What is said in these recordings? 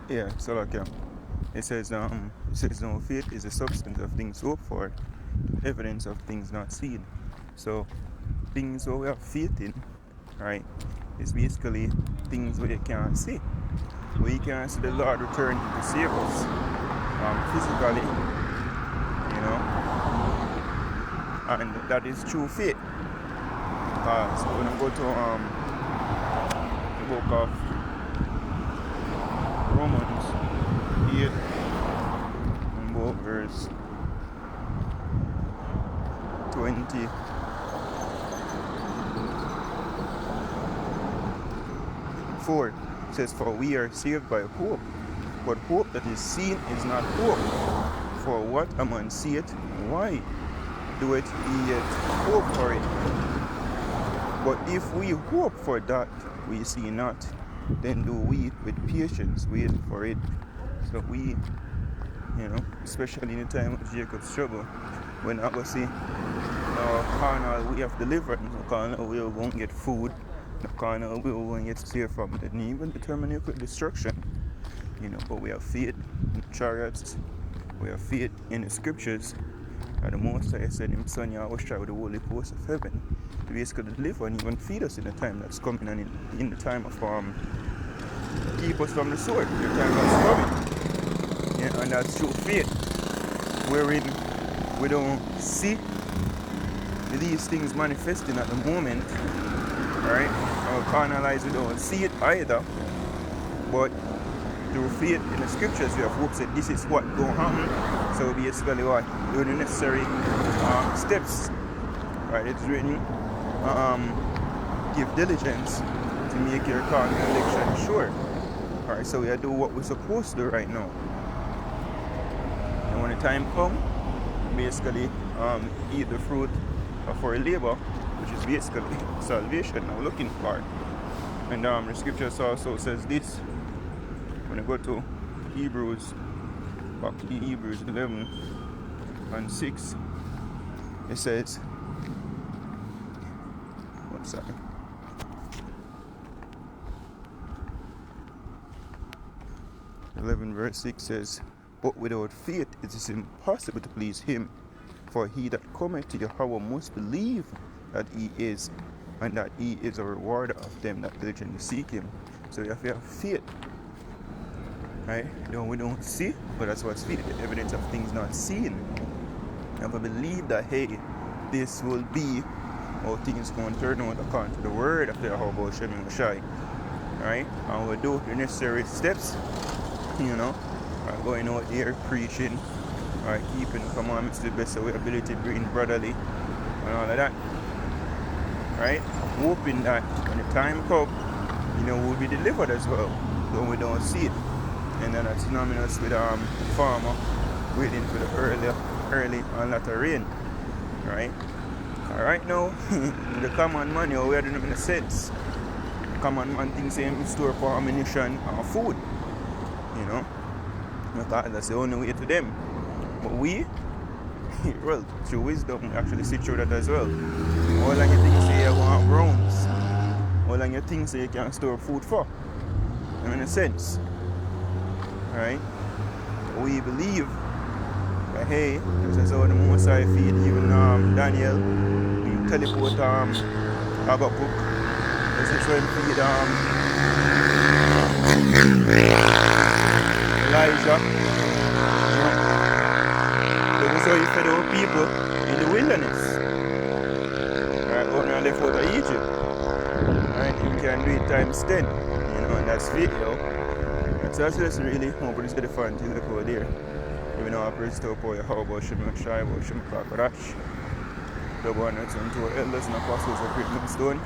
Yeah, so like it says no, faith is the substance of things hoped for, evidence of things not seen. So things where we have faith in, right, is basically things where you can't see. Where you can't see the Lord returning to save us physically, you know, and that is true faith. So when I go to the book of Romans 8 and about verse 24, it says, "For we are saved by hope, but hope that is seen is not hope. For what a man seeth, why doeth he yet hope for it? But if we hope for that we see not, then do we with patience wait for it." So we, especially in the time of Jacob's struggle, when I go see no carnal way of deliverance, no carnal way of going to get food, no carnal way of going to get saved from the even determinate with destruction. But we have faith in chariots, we have faith in the scriptures. And the Most High said him, "Son, you always try with the holy post of heaven to basically deliver and even feed us in the time that's coming, and in the time of keep us from the sword, the time that's coming." Yeah, and that's true faith, wherein we don't see these things manifesting at the moment, right? Our carnal eyes, we don't see it either, but through faith in the scriptures, we have hope that this is what going to happen. So basically, what do the necessary steps, right? It's written, give diligence to make your calling and election sure. All right, so we are doing what we're supposed to do right now. And when the time comes, basically, eat the fruit of our labor, which is basically salvation I'm looking for. And the scriptures also says this. When I go to Hebrews 11 and 6, it says, 11 verse 6 says, "But without faith it is impossible to please him. For he that cometh to Yahweh must believe that he is, and that he is a rewarder of them that diligently seek him." So you have to have faith. Right? We don't see, but that's what's faith, the evidence of things not seen. You have to believe that, hey, this will be how things going to turn out according to the word of the Yahweh Shem Shai. Right? And we do the necessary steps, going out there preaching, keeping the commandments to the best of our ability, being brotherly, and all of that. Right? Hoping that when the time comes, we'll be delivered as well, though we don't see it. And then that's synonymous with the farmer waiting for the early and latter rain. Right? Right now, the common man, we are doing them in a sense. The common man thinks he store for ammunition and food. That's the only way to them. But we, well, through wisdom, we actually see through that as well. All of you things say you want browns. All of you things say you can store food for. In a sense. Right? We believe that, hey, this is how the Most High feed even Daniel, the teleport Habakkuk. This is how he feed Elijah. This is how he fed our people in the wilderness. Right? When they left out of Egypt. Right? You can do it times 10. And that's faith, So that's just really hope it's the fun to look over there. We know our praise to your how about Shem Shai, about Shem Kakarash. The one that's unto our elders and apostles of great stone.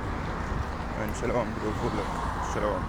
And shalom to the full. Shalom.